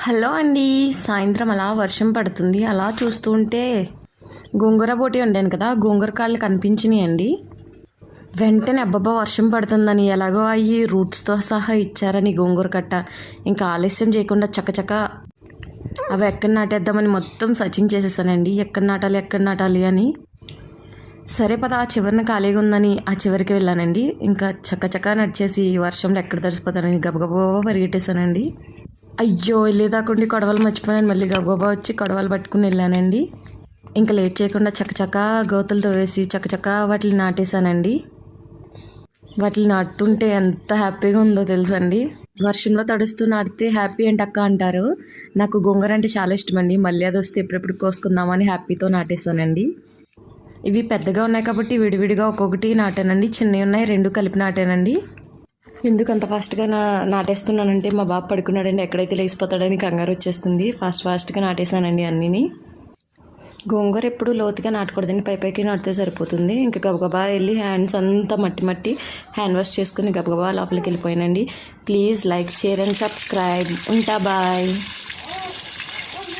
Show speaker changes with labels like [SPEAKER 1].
[SPEAKER 1] Hello అండి. సాయంత్రం అలా వర్షం పడుతుంది. అలా చూస్తూ ఉంటే గోంగూర బోటి వండాను కదా, గోంగూర కాళ్ళు కనిపించినాయండి. వెంటనే అబ్బబ్బా వర్షం పడుతుందని ఎలాగో అయ్యి రూట్స్తో సహా ఇచ్చారని గోంగూర కట్ట. ఇంకా ఆలస్యం చేయకుండా చక్కచక్క అవి ఎక్కడ నాటేద్దామని మొత్తం సర్చింగ్ చేసేసానండి. ఎక్కడ నాటాలి అని. సరే పద ఆ చివరిన ఖాళీగా ఉందని ఆ చివరికి వెళ్ళానండి. ఇంకా చక్కచక్క నడిచేసి వర్షంలో ఎక్కడ తడిసిపోతానని గబగబా పరిగెట్టేశానండి. అయ్యో వెళ్ళేదాకుండి కొడవలు మర్చిపోయాను. మళ్ళీ గబగబా వచ్చి కొడవలు పట్టుకుని వెళ్ళానండి. ఇంకా లేట్ చేయకుండా చక్కచక్క గోతులతో వేసి చక్కచక్క వాటిని నాటేశానండి. వాటిని నాటుతుంటే ఎంత హ్యాపీగా ఉందో తెలుసండి. వర్షంలో తడుస్తూ నాటితే హ్యాపీ ఏంటక్క అంటారు. నాకు గోంగూర అంటే చాలా ఇష్టం అండి. మళ్ళీ అది వస్తే ఎప్పుడెప్పుడు కోసుకుందామని హ్యాపీతో నాటేశానండి. ఇవి పెద్దగా ఉన్నాయి కాబట్టి విడివిడిగా ఒక్కొక్కటి నాటానండి. చిన్నవి ఉన్నాయి, రెండు కలిపి నాటానండి. ఎందుకు అంత ఫాస్ట్గా నాటేస్తున్నానంటే మా బాబు పడుకున్నాడండి, ఎక్కడైతే లేచిపోతాడని కంగారు వచ్చేస్తుంది. ఫాస్ట్గా నాటేశానండి అన్నిని. గోంగూర ఎప్పుడు లోతుగా నాటకూడదండి, పైకి నాటితే సరిపోతుంది. ఇంకా గబగబా వెళ్ళి హ్యాండ్స్ అంతా మట్టి హ్యాండ్ వాష్ చేసుకుని గబగబా లోపలికి వెళ్ళిపోయానండి. Please like, share and subscribe. ఉంటా, బాయ్.